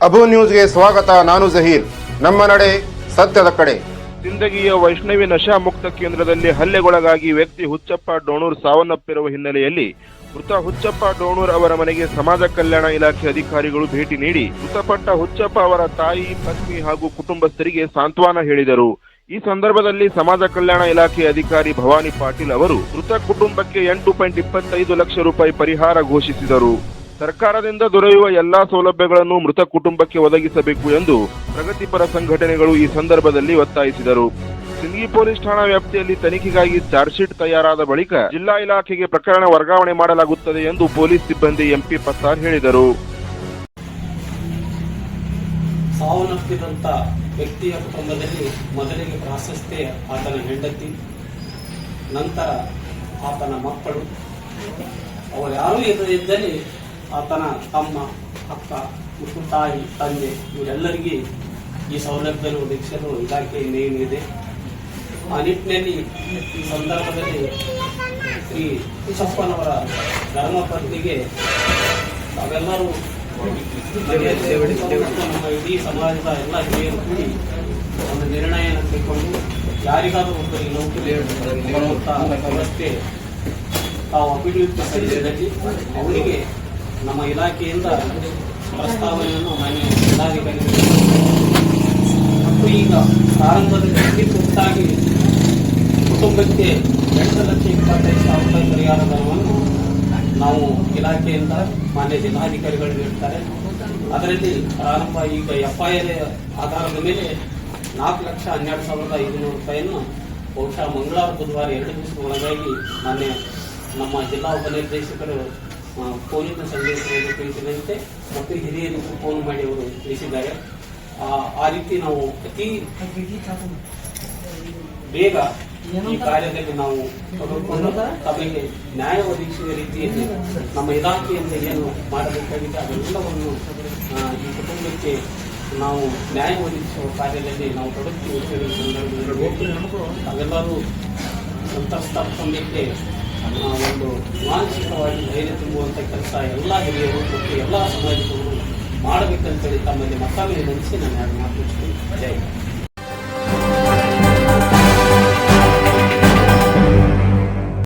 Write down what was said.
ಅಬು ನ್ಯೂಸ್ಗೆ ಸ್ವಾಗತ. ನಾನು ಜಹೀರ್. ನಮ್ಮ ನಡೆ ಸತ್ಯದ ಕಡೆ. ಸಿಂದಗಿಯ ವೈಷ್ಣವಿ ನಶಾ ಮುಕ್ತ ಕೇಂದ್ರದಲ್ಲಿ ಹಲ್ಲೆಗೊಳಗಾಗಿ ವ್ಯಕ್ತಿ ಹುಚ್ಚಪ್ಪ ಡೋಣೂರ್ ಸಾವನ್ನಪ್ಪಿರುವ ಹಿನ್ನೆಲೆಯಲ್ಲಿ ಮೃತ ಹುಚ್ಚಪ್ಪ ಡೋಣೂರ್ ಅವರ ಮನೆಗೆ ಸಮಾಜ ಕಲ್ಯಾಣ ಇಲಾಖೆ ಅಧಿಕಾರಿಗಳು ಭೇಟಿ ನೀಡಿ ಮೃತಪಟ್ಟ ಹುಚ್ಚಪ್ಪ ಅವರ ತಾಯಿ, ಪತ್ನಿ ಹಾಗೂ ಕುಟುಂಬಸ್ಥರಿಗೆ ಸಾಂತ್ವನ ಹೇಳಿದರು. ಈ ಸಂದರ್ಭದಲ್ಲಿ ಸಮಾಜ ಕಲ್ಯಾಣ ಇಲಾಖೆ ಅಧಿಕಾರಿ ಭವಾನಿ ಪಾಟೀಲ್ ಅವರು ಮೃತ ಕುಟುಂಬಕ್ಕೆ 8.25 ಲಕ್ಷ ರೂಪಾಯಿ ಪರಿಹಾರ ಘೋಷಿಸಿದರು. ಸರ್ಕಾರದಿಂದ ದೊರೆಯುವ ಎಲ್ಲಾ ಸೌಲಭ್ಯಗಳನ್ನು ಮೃತ ಕುಟುಂಬಕ್ಕೆ ಒದಗಿಸಬೇಕು ಎಂದು ಪ್ರಗತಿಪರ ಸಂಘಟನೆಗಳು ಈ ಸಂದರ್ಭದಲ್ಲಿ ಒತ್ತಾಯಿಸಿದರು. ಸಿಂದಗಿ ಪೊಲೀಸ್ ಠಾಣಾ ವ್ಯಾಪ್ತಿಯಲ್ಲಿ ತನಿಖೆಗಾಗಿ ಚಾರ್ಜ್ ಶೀಟ್ ತಯಾರಾದ ಬಳಿಕ ಜಿಲ್ಲಾ ಇಲಾಖೆಗೆ ಪ್ರಕರಣ ವರ್ಗಾವಣೆ ಮಾಡಲಾಗುತ್ತದೆ ಎಂದು ಪೊಲೀಸ್ ಸಿಬ್ಬಂದಿ ಎಂಪಿ ಪತ್ತಾರ್ ಹೇಳಿದರು. ಸಾವನ್ನಪ್ಪಿದಂತ ವ್ಯಕ್ತಿಯ ಕುಟುಂಬದಲ್ಲಿ ಮೊದಲಿಗೆ ಪ್ರಾಶಸ್ತ್ಯ ಆತನ ಹೆಂಡತಿ, ನಂತರ ಆತನ ಮಕ್ಕಳು, ಅವರು ಯಾರೂ ಇದ್ದಲ್ಲಿ ಆತನ ತಮ್ಮ, ಅಕ್ಕ ಮತ್ತು ತಾಯಿ, ತಂದೆ ಇವರೆಲ್ಲರಿಗೆ ಈ ಸೌಲಭ್ಯ ಒದಗಿಸಲು ಇಲಾಖೆಯಿಂದ ಏನಿದೆ. ಆ ನಿಟ್ಟಿನಲ್ಲಿ ಈ ಸಂದರ್ಭದಲ್ಲಿ ಶ್ರೀ ಹುಚ್ಚಪ್ಪನವರ ಧರ್ಮಪತ್ನಿಗೆ ತಾವೆಲ್ಲರೂ ನಮ್ಮ ಇಡೀ ಸಮಾಜದ ಎಲ್ಲ ಹಿರಿಯರು ಕೂಡಿ ಒಂದು ನಿರ್ಣಯನ ಕೈಗೊಂಡು ಯಾರಿಗಾದರೂ ಒಬ್ಬರಿಗೆ ನೌಕರಿ ವ್ಯವಸ್ಥೆ ತಾವು ಅಭಿವೃದ್ಧಿ ಸಲ್ಲಿಸಿದಲ್ಲಿ ಅವರಿಗೆ ನಮ್ಮ ಇಲಾಖೆಯಿಂದ ಪ್ರಸ್ತಾವನೆಯನ್ನು ಮಾನ್ಯ ಜಿಲ್ಲಾಧಿಕಾರಿಗಳು ಮತ್ತು ಈಗ ಪ್ರಾರಂಭದಲ್ಲಿ ತುರ್ತಾಗಿ ಕುಟುಂಬಕ್ಕೆ 8,25,000 ಪರಿಹಾರ ಧನವನ್ನು ನಾವು ಇಲಾಖೆಯಿಂದ ಮಾನ್ಯ ಜಿಲ್ಲಾಧಿಕಾರಿಗಳು ನೀಡುತ್ತಾರೆ. ಅದರಲ್ಲಿ ಪ್ರಾರಂಭ ಈಗ FIR ಆಧಾರದ ಮೇಲೆ 4,12,500 ರೂಪಾಯಿಯನ್ನು ಬಹುಶಃ ಮಂಗಳವಾರ, ಬುಧವಾರ 2 ದಿವಸದ ಒಳಗಾಗಿ ಮಾನ್ಯ ನಮ್ಮ ಜಿಲ್ಲಾ ಉಪನಿರ್ದೇಶಕರು ಫೋನಿನ ಸಂದೇಶವನ್ನು ತಿಳಿಸಿದಂತೆ ಮತ್ತು ಹಿರಿಯರಿಗೂ ಫೋನ್ ಮಾಡಿ ಅವರು ತಿಳಿಸಿದ್ದಾರೆ. ಆ ರೀತಿ ನಾವು ಅತಿ ಬೇಗ ಈ ಕಾರ್ಯದಲ್ಲಿ ನಾವು ತೊಡಗಿಕೊಂಡು ತಮಗೆ ನ್ಯಾಯ ಒದಗಿಸುವ ರೀತಿಯಲ್ಲಿ ನಮ್ಮ ಇಲಾಖೆಯಿಂದ ಏನು ಮಾಡಬೇಕಾಗಿದೆ ಅದೆಲ್ಲವನ್ನು ಈ ಕುಟುಂಬಕ್ಕೆ ನಾವು ನ್ಯಾಯ ಒದಗಿಸುವ ಕಾರ್ಯದಲ್ಲಿ ನಾವು ತೊಡಗುತ್ತೀವಿ. ಅವೆಲ್ಲರೂ ಸಂತ್ರಸ್ತ ಕುಟುಂಬಕ್ಕೆ ಒಂದು ಮಾನಸಿಕವಾಗಿ ಧೈರ್ಯ ತುಂಬುವಂಥ ಕೆಲಸ ಎಲ್ಲ ಹಿರಿಯರು ಮತ್ತು ಎಲ್ಲ ಸಮಾಜದವರು ಮಾಡಬೇಕಂತೇಳಿ ತಮ್ಮಲ್ಲಿ ಮತ್ತೊಮ್ಮೆ ನೆನೆಸಿ ನಾನು ಮಾತು ಜೈ.